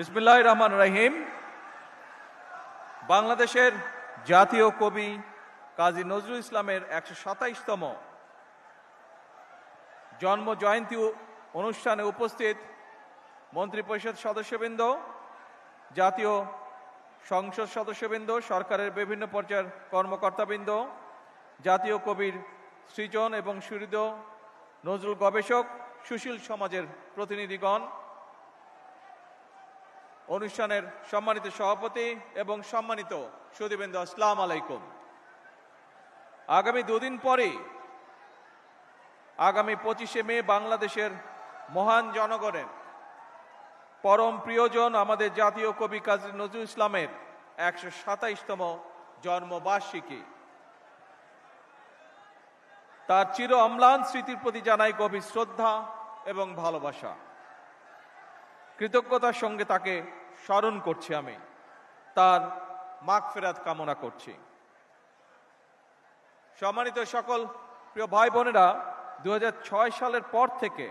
বিসমিল্লাহির রহমানির রহিম। বাংলাদেশের জাতীয় কবি কাজী নজরুল ইসলামের ১২৭তম জন্ম জয়ন্তী অনুষ্ঠানে উপস্থিত মন্ত্রিপরিষদ সদস্যবৃন্দ, জাতীয় সংসদ সদস্যবৃন্দ, সরকারের বিভিন্ন পর্যায়ের কর্মকর্তাবৃন্দ, জাতীয় কবির সৃজন এবং সুহৃদ নজরুল গবেষক, সুশীল সমাজের প্রতিনিধিগণ, অনুষ্ঠানের সম্মানিত সভাপতি এবং সম্মানিত সুধীবৃন্দ, আসসালামু আলাইকুম। আগামী দুদিন পরে আগামী 25শে মে বাংলাদেশের মহান জনগণের পরম প্রিয়জন আমাদের জাতীয় কবি কাজী নজরুল ইসলামের ১২৭তম জন্মবার্ষিকী। তার চির অম্লান স্মৃতির প্রতি জানাই গভীর শ্রদ্ধা এবং ভালোবাসা। কৃতজ্ঞতার সঙ্গে তাকে স্মরণ করছি, আমি তার মাগফিরাত কামনা করছি। সম্মানিত সকল প্রিয় ভাই বোনেরা, ২০০৬ সালের পর থেকে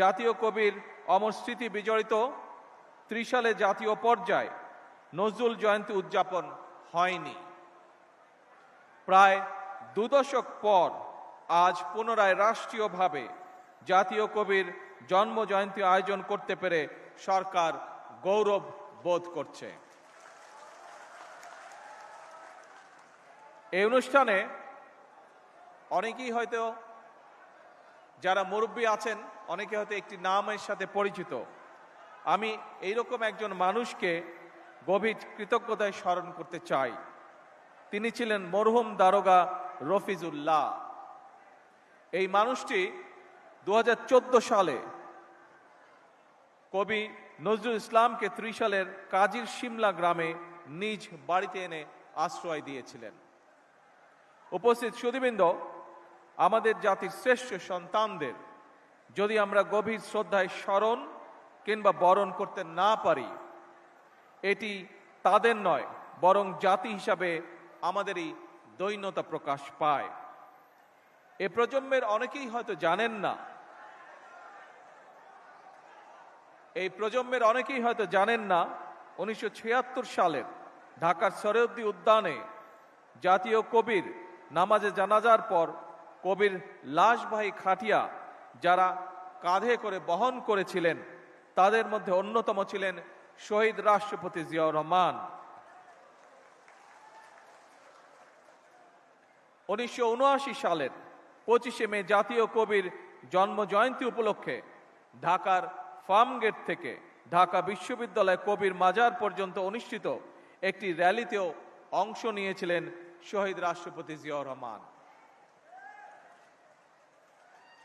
জাতীয় কবির অমর স্মৃতি বিজড়িত ত্রিশালে জাতীয় পর্যায়ে নজরুল জয়ন্তী উদযাপন হয়নি। প্রায় ২ দশক পর আজ পুনরায় রাষ্ট্রীয়ভাবে জাতীয় কবির জন্ম জয়ন্তী আয়োজন করতে পেরে সরকার গৌরব বোধ করছে। এই অনুষ্ঠানে অনেকেই হয়তো, যারা মুরব্বী আছেন, অনেকে হয়তো একটি নামের সাথে পরিচিত। আমি এইরকম একজন মানুষকে গভীর কৃতজ্ঞতায় স্মরণ করতে চাই। তিনি ছিলেন মরহুম দারোগা রফিজুল্লাহ। এই মানুষটি ২০১৪ সালে কবি নজরুল ইসলামকে ত্রিশালের কাজীর শিমলা গ্রামে নিজ বাড়িতে এনে আশ্রয় দিয়েছিলেন। উপস্থিত সুধীবৃন্দ, আমাদের জাতির শ্রেষ্ঠ সন্তানদের যদি আমরা গভীর শ্রদ্ধায় স্মরণ কিংবা বরণ করতে না পারি, এটি তাদের নয় বরং জাতি হিসাবে আমাদেরই দৈন্যতা প্রকাশ পায়। এ প্রজন্মের অনেকেই হয়তো জানেন না, এই প্রজন্মের অনেকেই হয়তো জানেন না ১৯৭৬ সালের ঢাকার সরোয়ার্দী উদ্যানে জাতীয় কবির নামাজে জানাজার পর কবির লাশবাহী খাটিয়া যারা কাঁধে করে বহন করেছিলেন, তাদের মধ্যে অন্যতম ছিলেন শহীদ রাষ্ট্রপতি জিয়াউর রহমান। ১৯৭৯ সালের ২৫শে মে জাতীয় কবির জন্ম জয়ন্তী উপলক্ষে ঢাকার ফার্মগেট থেকে ঢাকা বিশ্ববিদ্যালয় কবির মাজার পর্যন্ত অনুষ্ঠিত একটি র্যালিতেও অংশ নিয়েছিলেন শহীদ রাষ্ট্রপতি জিয়াউর রহমান।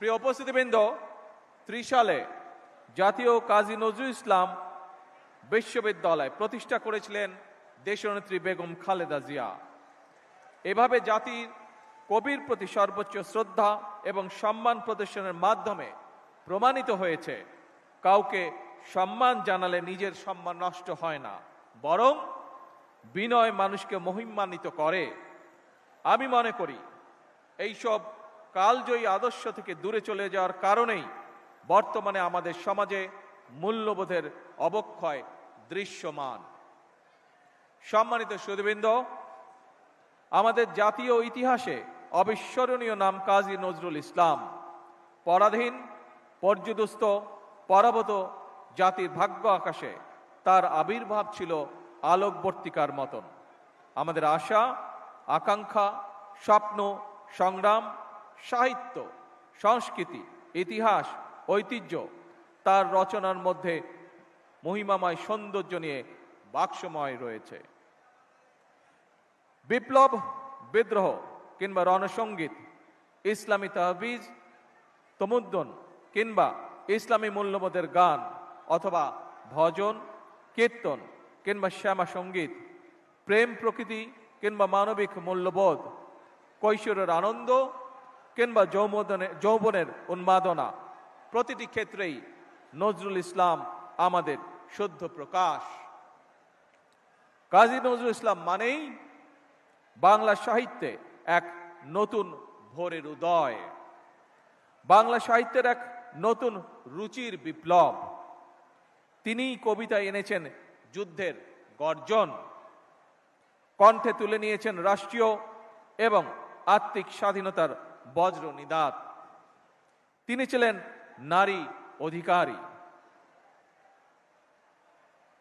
প্রিয় উপস্থিতিবৃন্দ, ত্রিশালে জাতীয় কাজী নজরুল ইসলাম বিশ্ববিদ্যালয় প্রতিষ্ঠা করেছিলেন দেশনেত্রী বেগম খালেদা জিয়া। এভাবে জাতির কবির প্রতি সর্বোচ্চ শ্রদ্ধা এবং সম্মান প্রদর্শনের মাধ্যমে প্রমাণিত হয়েছে, কাউকে সম্মান জানালে নিজের সম্মান নষ্ট হয় না, বরং বিনয় মানুষকে মহিমান্বিত করে। আমি মনে করি এইসব কালজয়ী আদর্শ থেকে দূরে চলে যাওয়ার কারণেই বর্তমানে আমাদের সমাজে মূল্যবোধের অবক্ষয় দৃশ্যমান। সম্মানিত সুধীবৃন্দ, আমাদের জাতীয় ইতিহাসে অবিস্মরণীয় নাম কাজী নজরুল ইসলাম। পরাধীন, পর্যুদস্ত, পরাভূত জাতির ভাগ্য আকাশে তার আবির্ভাব ছিল আলোকবর্তিকার মতন। আমাদের আশা, আকাঙ্ক্ষা, স্বপ্ন, সংগ্রাম, সাহিত্য, সংস্কৃতি, ইতিহাস, ঐতিহ্য তার রচনার মধ্যে মহিমাময় সৌন্দর্য নিয়ে বাক্সময় রয়েছে। বিপ্লব, বিদ্রোহ কিংবা রণসঙ্গীত, ইসলামী তাহবিজ, তমুদ্দন কিংবা ইসলামী মূল্যবোধের গান, অথবা ভজন, কীর্তন কিংবা শ্যামা সঙ্গীত, প্রেম প্রকৃতি কিংবা মানবিক মূল্যবোধ, কৈশোরের আনন্দ কিংবা যৌবনের উন্মাদনা, প্রতিটি ক্ষেত্রেই নজরুল ইসলাম আমাদের শুদ্ধ প্রকাশ। কাজী নজরুল ইসলাম মানেই বাংলা সাহিত্যে এক নতুন ভোরের উদয়, বাংলা সাহিত্যের এক নতুন রুচির বিপ্লব। তিনিই কবিতায় এনেছেন যুদ্ধের গর্জন, কণ্ঠে তুলে নিয়েছেন রাষ্ট্রীয় এবং আত্মিক স্বাধীনতার বজ্র নিদাত। তিনি ছিলেন নারী অধিকারী,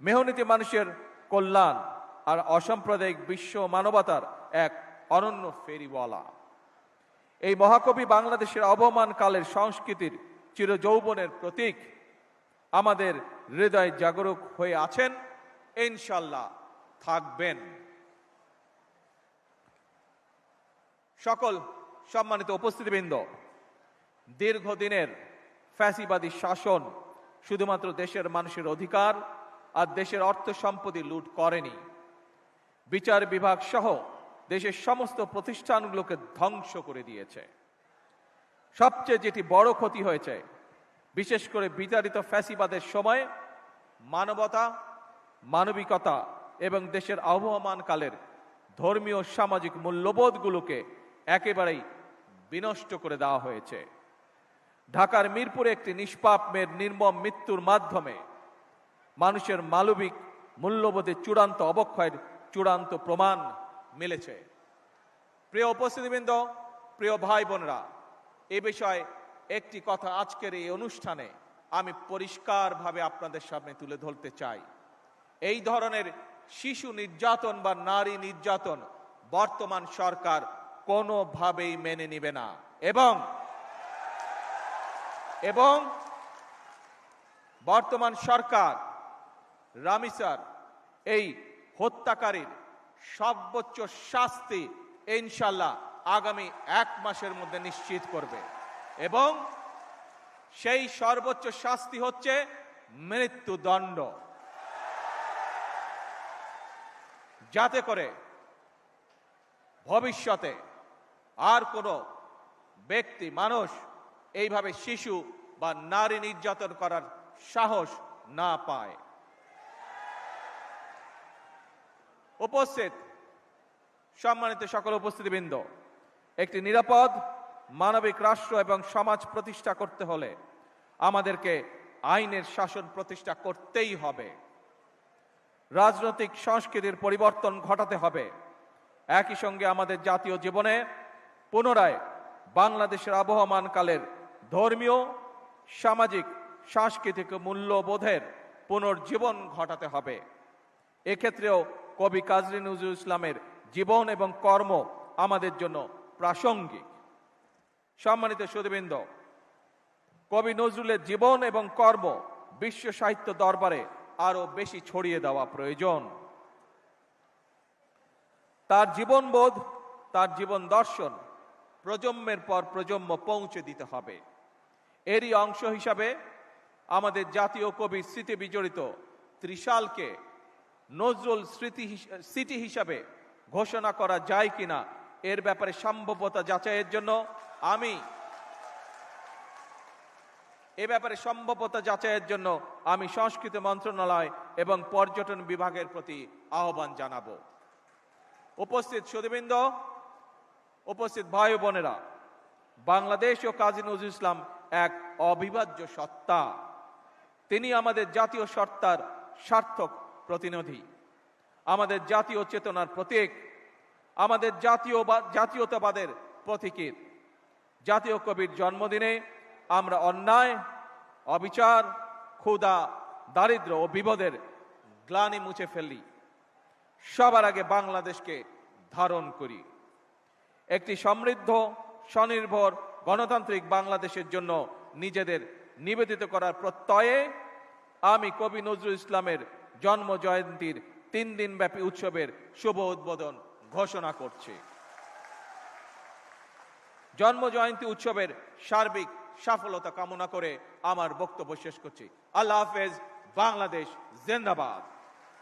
মেহনতি মানুষের কল্যাণ আর অসাম্প্রদায়িক বিশ্ব মানবতার এক অনন্য ফেরিওয়ালা। এই মহাকবি বাংলাদেশের অবমান কালের সংস্কৃতির চিরযৌবনের প্রতীক। আমাদের হৃদয় জাগরুক হয়ে আছেন, ইনশাল্লাহ থাকবেন। সকল সম্মানিত উপস্থিতিবৃন্দ, দীর্ঘদিনের ফ্যাসিবাদী শাসন শুধুমাত্র দেশের মানুষের অধিকার আর দেশের অর্থ সম্পত্তি লুট করেনি, বিচার বিভাগ সহ দেশের সমস্ত প্রতিষ্ঠানগুলোকে ধ্বংস করে দিয়েছে। সবচেয়ে যেটি বড় ক্ষতি হয়েছে, বিশেষ করে বিতাড়িত ফ্যাসিবাদের সময় মানবতা, মানবিকতা এবং দেশের আবহমানকালের ধর্মীয় সামাজিক মূল্যবোধগুলোকে একেবারেই বিনষ্ট করে দেওয়া হয়েছে। ঢাকার মিরপুরে একটি নিষ্পাপ মেয়ের নির্মম মৃত্যুর মাধ্যমে মানুষের মানবিক মূল্যবোধের চূড়ান্ত অবক্ষয়ের চূড়ান্ত প্রমাণ মিলেছে। প্রিয় উপস্থিতিবৃন্দ, প্রিয় ভাই বোনেরা, এ বিষয়ে একটি কথা আজকের এই অনুষ্ঠানে আমি পরিষ্কারভাবে আপনাদের সামনে তুলে ধরতে চাই। এই ধরনের শিশু নির্যাতন বা নারী নির্যাতন বর্তমান সরকার কোনোভাবেই মেনে নেবে না এবং বর্তমান সরকার রামিসার এই হত্যাকারীর সর্বোচ্চ শাস্তি ইনশাল্লাহ আগামী 1 মাসের মধ্যে নিশ্চিত করবে এবং সেই সর্বোচ্চ শাস্তি হচ্ছে মৃত্যুদণ্ড, যাতে করে ভবিষ্যতে আর কোনো ব্যক্তি মানুষ এইভাবে শিশু বা নারী নির্যাতন করার সাহস না পায়। উপস্থিত সম্মানিত সকল উপস্থিতিবৃন্দ, একটি নিরাপদ মানবিক রাষ্ট্র এবং সমাজ প্রতিষ্ঠা করতে হলে আমাদেরকে আইনের শাসন প্রতিষ্ঠা করতেই হবে। রাজনৈতিক সংস্কৃতির পরিবর্তন ঘটাতে হবে। একই সঙ্গে আমাদের জাতীয় জীবনে পুনরায় বাংলাদেশের আবহমানকালের ধর্মীয়, সামাজিক, সাংস্কৃতিক মূল্যবোধের পুনর্জীবন ঘটাতে হবে। এক্ষেত্রেও কবি কাজী নজরুল ইসলামের জীবন এবং কর্ম আমাদের জন্য প্রাসঙ্গিক। সম্মানিত সুধীবৃন্দ, কবি নজরুলের জীবন এবং কর্ম বিশ্ব সাহিত্য দরবারে আরো বেশি ছড়িয়ে দেওয়া প্রয়োজন। তার জীবনবোধ, তার জীবন দর্শন প্রজন্মের পর প্রজন্ম পৌঁছে দিতে হবে। এরই অংশ হিসাবে আমাদের জাতীয় কবির স্মৃতি বিজড়িত ত্রিশালকে নজরুল সিটি হিসাবে ঘোষণা করা যায় কিনা এর ব্যাপারে সম্ভাব্যতা যাচাইয়ের জন্য আমি সংস্কৃতি মন্ত্রণালয় এবং পর্যটন বিভাগের প্রতি আহ্বান জানাবো। উপস্থিত সুধীবৃন্দ, উপস্থিত ভাই বোনেরা, বাংলাদেশ ও কাজী নজরুল ইসলাম এক অবিভাজ্য সত্তা। তিনি আমাদের জাতীয় সত্তার সার্থক প্রতিনিধি, আমাদের জাতীয় চেতনার প্রতীক, আমাদের জাতীয়তাবাদের প্রতীকীর। জাতীয় কবির জন্মদিনে আমরা অন্যায়, অবিচার, ক্ষুধা, দারিদ্র্য ও বিপদের গ্লানি মুছে ফেলি। সবার আগে বাংলাদেশকে ধারণ করি। একটি সমৃদ্ধ, স্বনির্ভর, গণতান্ত্রিক বাংলাদেশের জন্য নিজেদের নিবেদিত করার প্রত্যয়ে আমি কবি নজরুল ইসলামের জন্ম জয়ন্তীর 3 দিনব্যাপী উৎসবের শুভ উদ্বোধন ঘোষণা করছি। জন্ম জয়ন্তী উৎসবের সার্বিক সফলতা কামনা করে আমার বক্তব্য শেষ করছি। আল্লাহ হাফেজ। বাংলাদেশ জিন্দাবাদ।